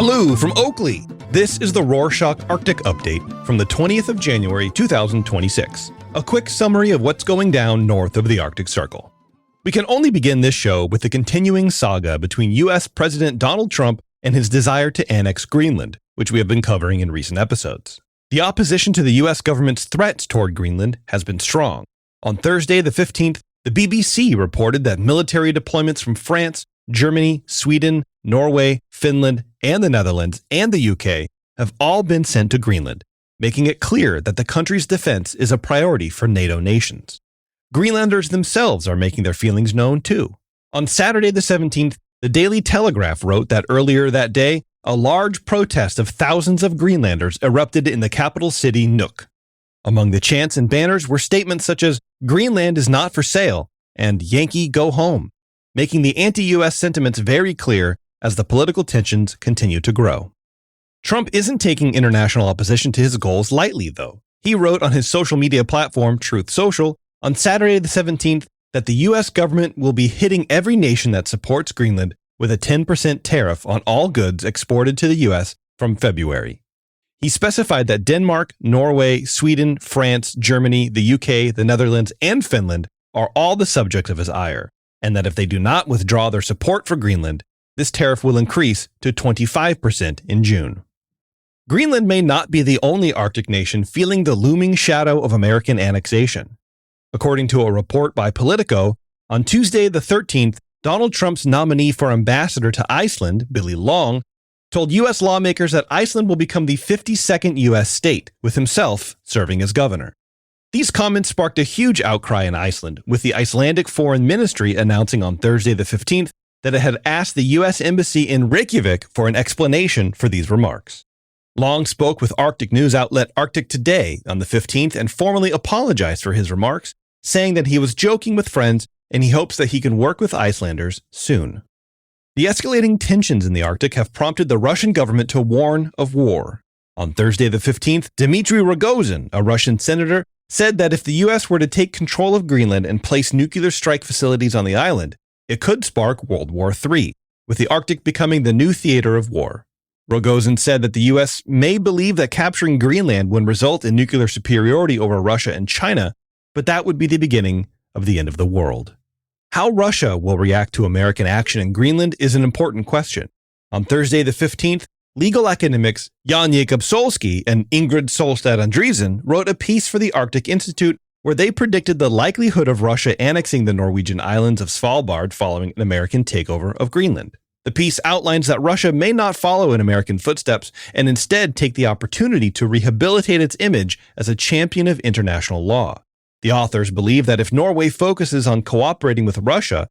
Hello from Oakley. This is the Rorschach Arctic Update from the 20th of January 2026. A quick summary of what's going down north of the Arctic Circle. We can only begin this show with the continuing saga between U.S. President Donald Trump and his desire to annex Greenland, which we have been covering in recent episodes. The opposition to the U.S. government's threats toward Greenland has been strong. On Thursday the 15th, the BBC reported that military deployments from France, Germany, Sweden, Norway, Finland, and the Netherlands, and the UK have all been sent to Greenland, making it clear that the country's defense is a priority for NATO nations. Greenlanders themselves are making their feelings known too. On Saturday the 17th, the Daily Telegraph wrote that earlier that day, a large protest of thousands of Greenlanders erupted in the capital city Nuuk. Among the chants and banners were statements such as, "Greenland is not for sale," and "Yankee, go home," making the anti-US sentiments very clear as the political tensions continue to grow. Trump isn't taking international opposition to his goals lightly, though. He wrote on his social media platform, Truth Social, on Saturday the 17th that the U.S. government will be hitting every nation that supports Greenland with a 10% tariff on all goods exported to the U.S. from February. He specified that Denmark, Norway, Sweden, France, Germany, the UK, the Netherlands, and Finland are all the subjects of his ire, and that if they do not withdraw their support for Greenland, this tariff will increase to 25% in June. Greenland may not be the only Arctic nation feeling the looming shadow of American annexation. According to a report by Politico, on Tuesday the 13th, Donald Trump's nominee for ambassador to Iceland, Billy Long, told U.S. lawmakers that Iceland will become the 52nd U.S. state, with himself serving as governor. These comments sparked a huge outcry in Iceland, with the Icelandic Foreign Ministry announcing on Thursday the 15th that it had asked the U.S. Embassy in Reykjavik for an explanation for these remarks. Long spoke with Arctic news outlet Arctic Today on the 15th and formally apologized for his remarks, saying that he was joking with friends and he hopes that he can work with Icelanders soon. The escalating tensions in the Arctic have prompted the Russian government to warn of war. On Thursday the 15th, Dmitry Rogozin, a Russian senator, said that if the U.S. were to take control of Greenland and place nuclear strike facilities on the island, it could spark World War III, with the Arctic becoming the new theater of war. Rogozin said that the U.S. may believe that capturing Greenland would result in nuclear superiority over Russia and China, but that would be the beginning of the end of the world. How Russia will react to American action in Greenland is an important question. On Thursday the 15th, legal academics Jan Jakob Solsky and Ingrid Solstad Andresen wrote a piece for the Arctic Institute where they predicted the likelihood of Russia annexing the Norwegian islands of Svalbard following an American takeover of Greenland. The piece outlines that Russia may not follow in American footsteps and instead take the opportunity to rehabilitate its image as a champion of international law. The authors believe that if Norway focuses on cooperating with Russia,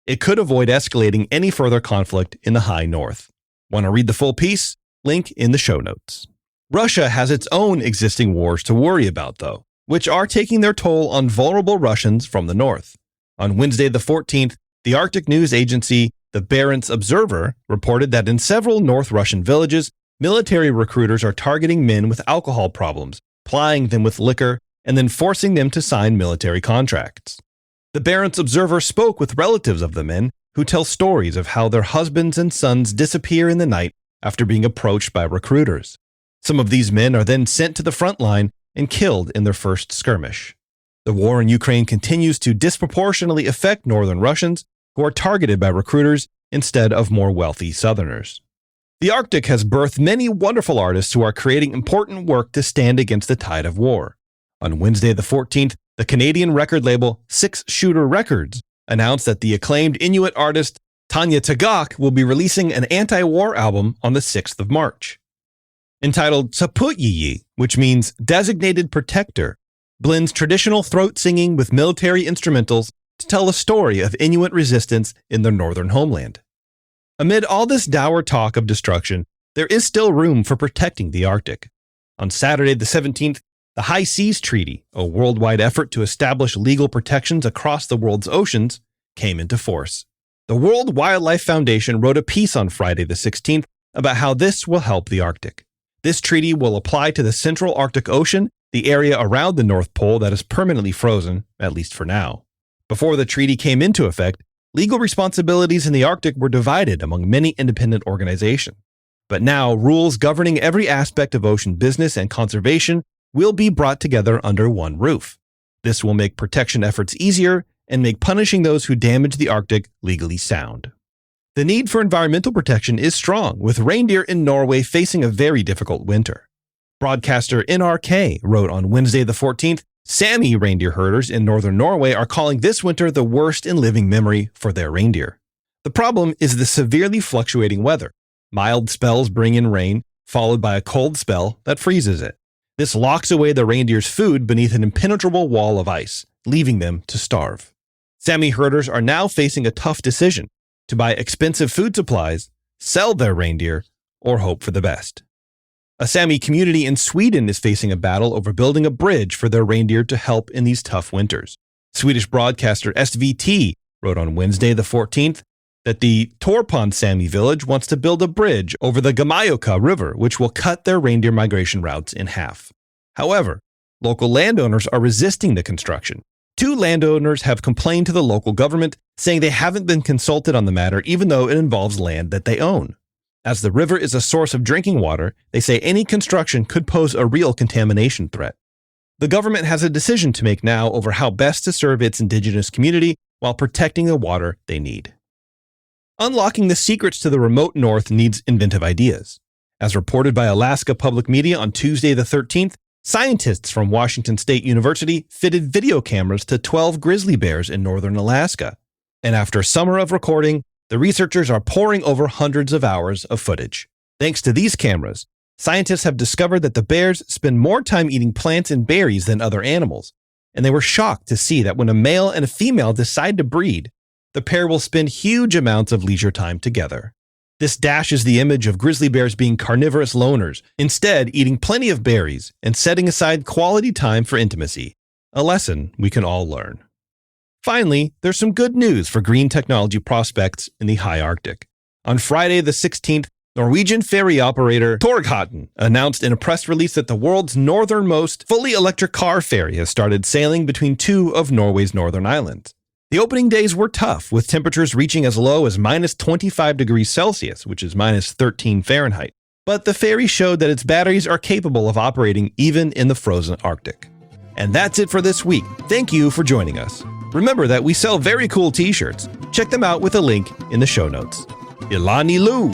it could avoid escalating any further conflict in the high north. Want to read the full piece? Link in the show notes. Russia has its own existing wars to worry about, though, which are taking their toll on vulnerable Russians from the north. On Wednesday the 14th, the Arctic news agency, the Barents Observer, reported that in several North Russian villages, military recruiters are targeting men with alcohol problems, plying them with liquor, and then forcing them to sign military contracts. The Barents Observer spoke with relatives of the men who tell stories of how their husbands and sons disappear in the night after being approached by recruiters. Some of these men are then sent to the front line and killed in their first skirmish. The war in Ukraine continues to disproportionately affect northern Russians who are targeted by recruiters instead of more wealthy Southerners. The Arctic has birthed many wonderful artists who are creating important work to stand against the tide of war. On Wednesday the 14th, the Canadian record label Six Shooter Records announced that the acclaimed Inuit artist Tanya Tagaq will be releasing an anti-war album on the 6th of March. Entitled Saputyiyi, which means Designated Protector, blends traditional throat singing with military instrumentals to tell a story of Inuit resistance in their northern homeland. Amid all this dour talk of destruction, there is still room for protecting the Arctic. On Saturday the 17th, the High Seas Treaty, a worldwide effort to establish legal protections across the world's oceans, came into force. The World Wildlife Foundation wrote a piece on Friday the 16th about how this will help the Arctic. This treaty will apply to the Central Arctic Ocean, the area around the North Pole that is permanently frozen, at least for now. Before the treaty came into effect, legal responsibilities in the Arctic were divided among many independent organizations. But now, rules governing every aspect of ocean business and conservation will be brought together under one roof. This will make protection efforts easier and make punishing those who damage the Arctic legally sound. The need for environmental protection is strong, with reindeer in Norway facing a very difficult winter. Broadcaster NRK wrote on Wednesday the 14th, Sami reindeer herders in northern Norway are calling this winter the worst in living memory for their reindeer. The problem is the severely fluctuating weather. Mild spells bring in rain, followed by a cold spell that freezes it. This locks away the reindeer's food beneath an impenetrable wall of ice, leaving them to starve. Sami herders are now facing a tough decision: to buy expensive food supplies, sell their reindeer, or hope for the best. A Sami community in Sweden is facing a battle over building a bridge for their reindeer to help in these tough winters. Swedish broadcaster SVT wrote on Wednesday the 14th that the Torpon Sami village wants to build a bridge over the Gamayoka River, which will cut their reindeer migration routes in half. However, local landowners are resisting the construction. 2 landowners have complained to the local government, saying they haven't been consulted on the matter even though it involves land that they own. As the river is a source of drinking water, they say any construction could pose a real contamination threat. The government has a decision to make now over how best to serve its indigenous community while protecting the water they need. Unlocking the secrets to the remote north needs inventive ideas. As reported by Alaska Public Media on Tuesday the 13th, scientists from Washington State University fitted video cameras to 12 grizzly bears in northern Alaska. And after a summer of recording, the researchers are poring over hundreds of hours of footage. Thanks to these cameras, scientists have discovered that the bears spend more time eating plants and berries than other animals, and they were shocked to see that when a male and a female decide to breed, the pair will spend huge amounts of leisure time together. This dashes the image of grizzly bears being carnivorous loners, instead eating plenty of berries and setting aside quality time for intimacy, a lesson we can all learn. Finally, there's some good news for green technology prospects in the high Arctic. On Friday the 16th, Norwegian ferry operator Torghatten announced in a press release that the world's northernmost fully electric car ferry has started sailing between 2 of Norway's northern islands. The opening days were tough, with temperatures reaching as low as minus 25 degrees Celsius, which is minus 13 Fahrenheit. But the ferry showed that its batteries are capable of operating even in the frozen Arctic. And that's it for this week. Thank you for joining us. Remember that we sell very cool t-shirts. Check them out with a link in the show notes. Ilani Lu.